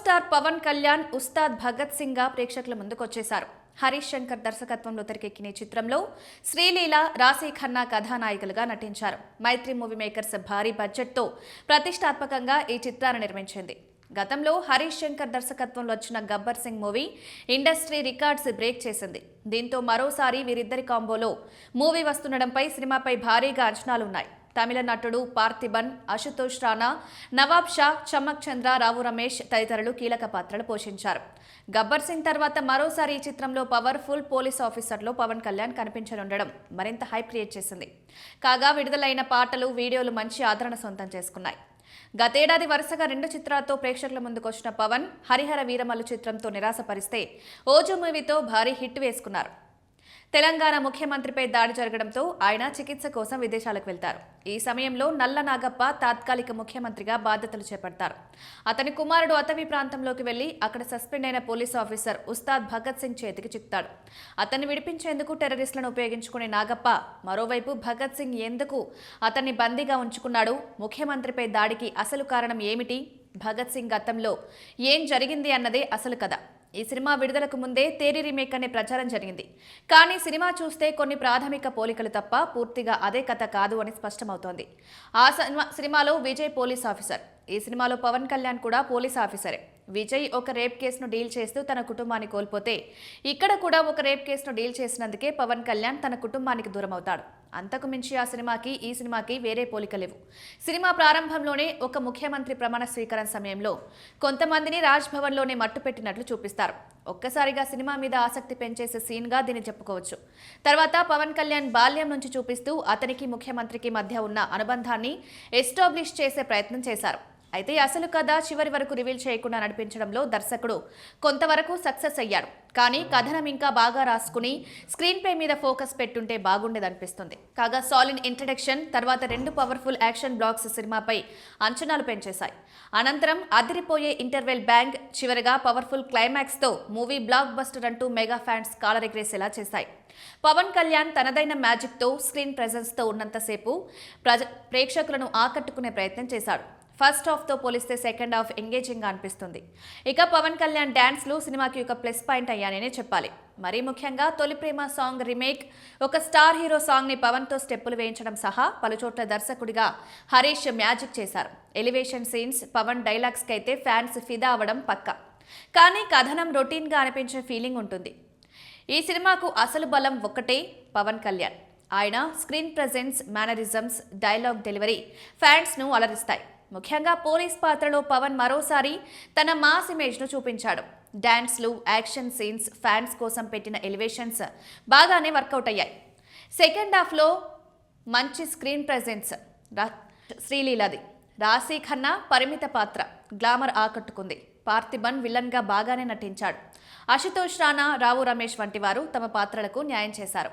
Star Pawan Kalyan Ustaad Bhagat Singh గా ప్రేక్షకుల ముందుకొచ్చేశారు. హరీష్ శంకర్ దర్శకత్వంలో తెరకెక్కిన చిత్రంలో శ్రీలీల, రాశీ ఖన్నా కథానాయికలుగా నటించారు. మైత్రి మూవీ మేకర్స్ భారీ బడ్జెట్తో ప్రతిష్టాత్మకంగా ఈ చిత్రాన్ని నిర్మించింది. గతంలో హరీష్ శంకర్ దర్శకత్వంలో వచ్చిన Gabbar Singh movie industry records break చేసింది. దీంతో మరోసారి వీరిద్దరి కాంబోలో మూవీ వస్తుండటంపై సినిమాపై భారీగా అంచనాలున్నాయి. తమిళ నటుడు పార్థిబన్, అశుతోష్ రాణా, నవాబ్ షా, చమ్మక్ చంద్ర, రావు రమేష్ తదితరులు కీలక పాత్రలు పోషించారు. గబ్బర్ సింగ్ తర్వాత మరోసారి ఈ చిత్రంలో పవర్ఫుల్ పోలీస్ ఆఫీసర్లో పవన్ కళ్యాణ్ కనిపించనుండడం మరింత హైప్ క్రియేట్ చేసింది. కాగా విడుదలైన పాటలు, వీడియోలు మంచి ఆదరణ సొంతం చేసుకున్నాయి. గతేడాది వరుసగా 2 చిత్రాలతో ప్రేక్షకుల ముందుకొచ్చిన పవన్ హరిహర వీరమల్లు చిత్రంతో నిరాశపరిస్తే ఓజు మూవీతో భారీ హిట్ వేసుకున్నారు. తెలంగాణ ముఖ్యమంత్రిపై దాడి జరగడంతో ఆయన చికిత్స కోసం విదేశాలకు వెళ్తారు. ఈ సమయంలో నల్ల నాగప్ప తాత్కాలిక ముఖ్యమంత్రిగా బాధ్యతలు చేపడతారు. అతని కుమారుడు అటవీ ప్రాంతంలోకి వెళ్లి అక్కడ సస్పెండ్ అయిన పోలీసు ఆఫీసర్ ఉస్తాద్ భగత్ సింగ్ చేతికి చిక్తాడు. అతన్ని విడిపించేందుకు టెర్రరిస్టులను ఉపయోగించుకునే నాగప్ప మరోవైపు భగత్ సింగ్ ఎందుకు అతన్ని బందీగా ఉంచుకున్నాడు, ముఖ్యమంత్రిపై దాడికి అసలు కారణం ఏమిటి, భగత్ సింగ్ గతంలో ఏం జరిగింది అన్నదే అసలు కథ. ఈ సినిమా విడుదలకు ముందే తేరి రీమేక్ అనే ప్రచారం జరిగింది. కానీ సినిమా చూస్తే కొన్ని ప్రాథమిక పోలికలు తప్ప పూర్తిగా అదే కథ కాదు అని స్పష్టమవుతోంది. ఆ సినిమాలో విజయ్ పోలీస్ ఆఫీసర్, ఈ సినిమాలో పవన్ కళ్యాణ్ కూడా పోలీస్ ఆఫీసరే. విజయ్ ఒక రేప్ కేసును డీల్ చేస్తూ తన కుటుంబాన్ని కోల్పోతే, ఇక్కడ కూడా ఒక రేప్ కేసును డీల్ చేసినందుకే పవన్ కళ్యాణ్ తన కుటుంబానికి దూరం అవుతాడు. అంతకు మించి ఆ సినిమాకి ఈ సినిమాకి వేరే పోలికలేవు. సినిమా ప్రారంభంలోనే ఒక ముఖ్యమంత్రి ప్రమాణ స్వీకరణ సమయంలో కొంతమందిని రాజ్ భవన్లోనే మట్టుపెట్టినట్లు చూపిస్తారు. ఒక్కసారిగా సినిమా మీద ఆసక్తి పెంచేసే సీన్గా దీన్ని చెప్పుకోవచ్చు. తర్వాత పవన్ కళ్యాణ్ బాల్యం నుంచి చూపిస్తూ అతనికి ముఖ్యమంత్రికి మధ్య ఉన్న అనుబంధాన్ని ఎస్టాబ్లిష్ చేసే ప్రయత్నం చేశారు. అయితే అసలు కథ చివరి వరకు రివీల్ చేయకుండా నడిపించడంలో దర్శకుడు కొంతవరకు సక్సెస్ అయ్యారు. కానీ కథనం ఇంకా బాగా రాసుకుని స్క్రీన్ ప్లే మీద ఫోకస్ పెట్టుంటే బాగుండేదనిపిస్తుంది. కాగా సాలిడ్ ఇంట్రడక్షన్ తర్వాత 2 పవర్ఫుల్ యాక్షన్ బ్లాక్స్ సినిమాపై అంచనాలు పెంచేశాయి. అనంతరం అదిరిపోయే ఇంటర్వెల్ బ్యాంగ్, చివరిగా పవర్ఫుల్ క్లైమాక్స్తో మూవీ బ్లాక్ బస్టర్ అంటూ మెగా ఫ్యాన్స్ కాలరెగరేసేలా చేశాయి. పవన్ కళ్యాణ్ తనదైన మ్యాజిక్తో, స్క్రీన్ ప్రెజెన్స్తో ఉన్నంతసేపు ప్రేక్షకులను ఆకట్టుకునే ప్రయత్నం చేశాడు. ఫస్ట్ హాఫ్తో పోలిస్తే సెకండ్ హాఫ్ ఎంగేజింగ్గా అనిపిస్తుంది. ఇక పవన్ కళ్యాణ్ డ్యాన్స్లు సినిమాకి ఒక ప్లస్ పాయింట్ అయ్యాననే చెప్పాలి. మరీ ముఖ్యంగా తొలి ప్రేమ సాంగ్ రీమేక్, ఒక స్టార్ హీరో సాంగ్ని పవన్తో స్టెప్పులు వేయించడం సహా పలుచోట్ల దర్శకుడిగా హరీష్ మ్యాజిక్ చేశారు. ఎలివేషన్ సీన్స్, పవన్ డైలాగ్స్కి అయితే ఫ్యాన్స్ ఫిదా అవ్వడం పక్కా. కానీ కథనం రొటీన్గా అనిపించే ఫీలింగ్ ఉంటుంది. ఈ సినిమాకు అసలు బలం ఒక్కటే, పవన్ కళ్యాణ్. ఆయన screen presence, mannerisms, dialogue delivery ఫ్యాన్స్ను అలరిస్తాయి. ముఖ్యంగా పోలీస్ పాత్రలో పవన్ మరోసారి తన మాస్ ఇమేజ్ను చూపించాడు. డాన్స్లు, యాక్షన్ సీన్స్, ఫ్యాన్స్ కోసం పెట్టిన ఎలివేషన్స్ బాగానే వర్కౌట్ అయ్యాయి. సెకండ్ హాఫ్లో మంచి స్క్రీన్ ప్రెజెన్స్ శ్రీలీలది. రాశీ ఖన్నా పరిమిత పాత్ర, గ్లామర్ ఆకట్టుకుంది. పార్థిబన్ విలన్గా బాగానే నటించాడు. అశుతోష్ రాణా, రావు రమేష్ వంటి వారు తమ పాత్రలకు న్యాయం చేశారు.